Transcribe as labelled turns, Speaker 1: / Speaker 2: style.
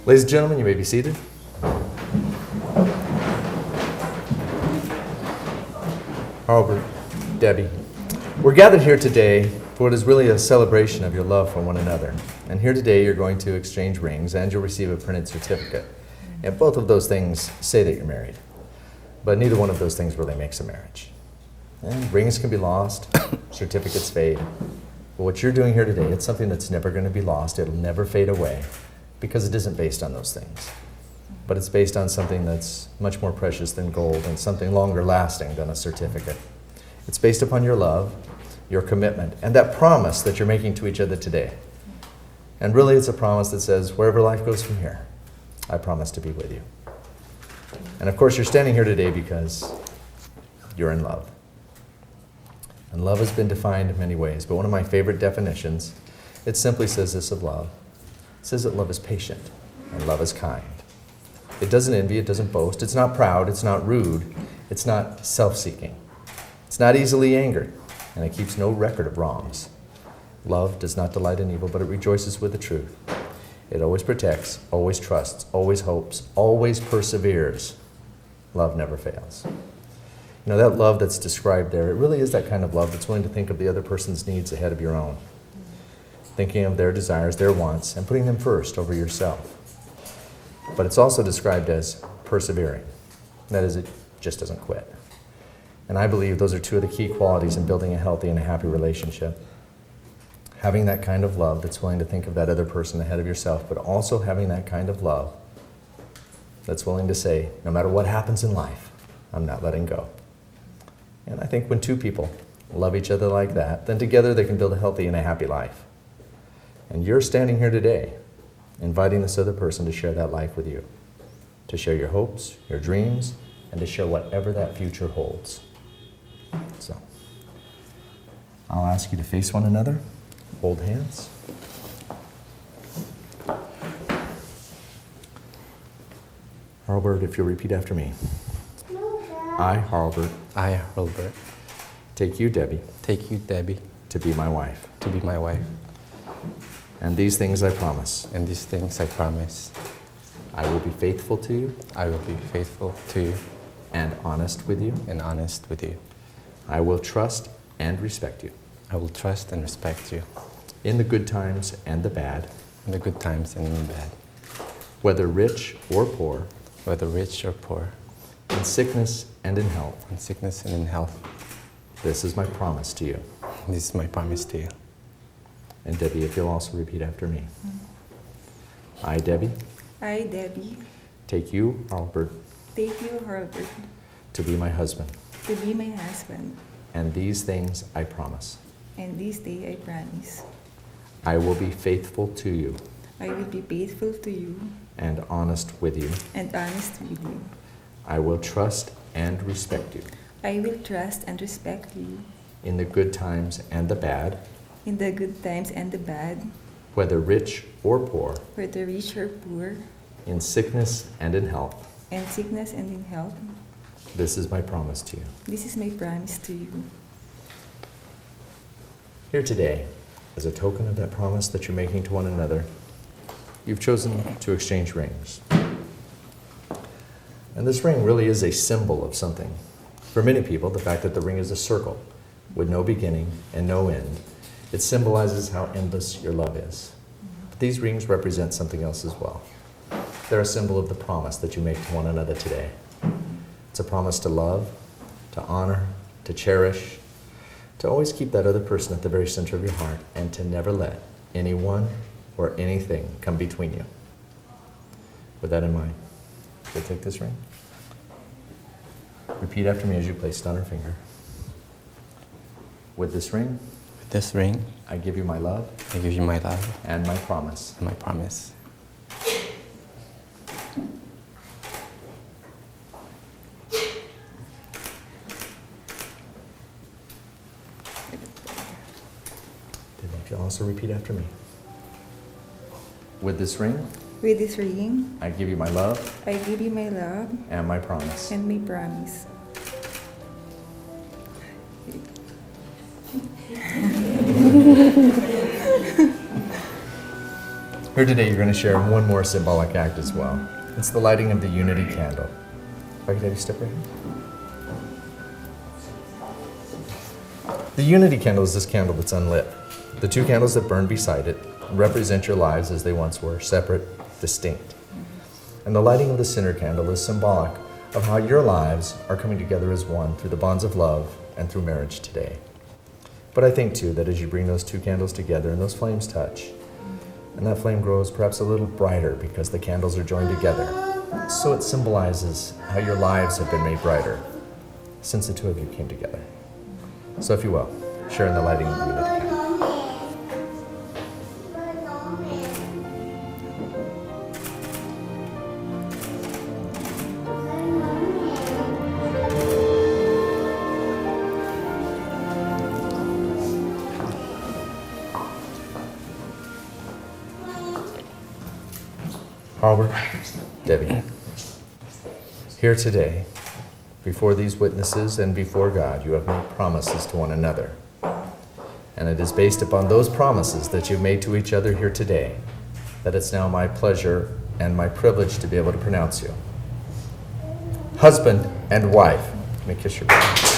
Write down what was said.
Speaker 1: Ladies and gentlemen, you may be seated. Hurlbert, Debbie, we're gathered here today for what is really a celebration of your love for one another. And here today you're going to exchange rings and you'll receive a printed certificate. And both of those things say that you're married. But neither one of those things really makes a marriage. And rings can be lost, certificates fade. But what you're doing here today, it's something that's never going to be lost. It'll never fade away. Because it isn't based on those things. But it's based on something that's much more precious than gold and something longer lasting than a certificate. It's based upon your love, your commitment, and that promise that you're making to each other today. And really it's a promise that says, wherever life goes from here, I promise to be with you. And of course you're standing here today because you're in love. And love has been defined in many ways, but one of my favorite definitions, it simply says this of love. It says that love is patient and love is kind. It doesn't envy, it doesn't boast, it's not proud, it's not rude, it's not self-seeking. It's not easily angered, and it keeps no record of wrongs. Love does not delight in evil, but it rejoices with the truth. It always protects, always trusts, always hopes, always perseveres. Love never fails. You know, that love that's described there, it really is that kind of love that's willing to think of the other person's needs ahead of your own. Thinking of their desires, their wants, and putting them first over yourself. But it's also described as persevering. That is, it just doesn't quit. And I believe those are two of the key qualities in building a healthy and a happy relationship. Having that kind of love that's willing to think of that other person ahead of yourself, but also having that kind of love that's willing to say, no matter what happens in life, I'm not letting go. And I think when two people love each other like that, then together they can build a healthy and a happy life. And you're standing here today, inviting this other person to share that life with you, to share your hopes, your dreams, and to share whatever that future holds. So, I'll ask you to face one another, hold hands. Hurlbert, if you'll repeat after me. I, Hurlbert.
Speaker 2: I, Hurlbert.
Speaker 1: Take you, Debbie.
Speaker 2: Take you, Debbie.
Speaker 1: To be my wife.
Speaker 2: To be my wife.
Speaker 1: And these things I promise.
Speaker 2: And these things I promise.
Speaker 1: I will be faithful to you.
Speaker 2: I will be faithful to you.
Speaker 1: And honest with you.
Speaker 2: And honest with you.
Speaker 1: I will trust and respect you.
Speaker 2: I will trust and respect you.
Speaker 1: In the good times and the bad.
Speaker 2: In the good times and in the bad.
Speaker 1: Whether rich or poor.
Speaker 2: Whether rich or poor.
Speaker 1: In sickness and in health.
Speaker 2: In sickness and in health.
Speaker 1: This is my promise to you.
Speaker 2: This is my promise to you.
Speaker 1: And Debbie, if you'll also repeat after me. I, Debbie.
Speaker 3: I, Debbie.
Speaker 1: Take you, Hurlbert.
Speaker 3: Take you, Hurlbert.
Speaker 1: To be my husband.
Speaker 3: To be my husband.
Speaker 1: And these things I promise.
Speaker 3: And this day I promise.
Speaker 1: I will be faithful to you.
Speaker 3: I will be faithful to you.
Speaker 1: And honest with you.
Speaker 3: And honest with you.
Speaker 1: I will trust and respect you.
Speaker 3: I will trust and respect you.
Speaker 1: In the good times and the bad.
Speaker 3: In the good times and the bad.
Speaker 1: Whether rich or poor.
Speaker 3: Whether rich or poor.
Speaker 1: In sickness and in health.
Speaker 3: In sickness and in health.
Speaker 1: This is my promise to you.
Speaker 3: This is my promise to you.
Speaker 1: Here today, as a token of that promise that you're making to one another, you've chosen to exchange rings. And this ring really is a symbol of something. For many people, the fact that the ring is a circle with no beginning and no end It symbolizes how endless your love is. But these rings represent something else as well. They're a symbol of the promise that you make to one another today. It's a promise to love, to honor, to cherish, to always keep that other person at the very center of your heart, and to never let anyone or anything come between you. With that in mind, you'll take this ring. Repeat after me as you place it on her finger. With this ring,
Speaker 2: With this ring,
Speaker 1: I give you my love
Speaker 2: I give you my love
Speaker 1: and my promise.
Speaker 2: and my promise.
Speaker 1: Did you also repeat after me? With this ring,
Speaker 3: With this ring,
Speaker 1: I give you my love
Speaker 3: I give you my love
Speaker 1: and my promise.
Speaker 3: and my promise.
Speaker 1: Here today, you're going to share one more symbolic act as well. It's the lighting of the unity candle. If I could have you step right here. The unity candle is this candle that's unlit. The two candles that burn beside it represent your lives as they once were, separate, distinct. And the lighting of the center candle is symbolic of how your lives are coming together as one through the bonds of love and through marriage today. But I think too that as you bring those two candles together and those flames touch, and that flame grows perhaps a little brighter because the candles are joined together, so it symbolizes how your lives have been made brighter since the two of you came together. So if you will, share in the lighting of the unity candle. Hurlbert, Debbie, here today, before these witnesses and before God, you have made promises to one another. And it is based upon those promises that you've made to each other here today that it's now my pleasure and my privilege to be able to pronounce you husband and wife. Let me kiss your bride.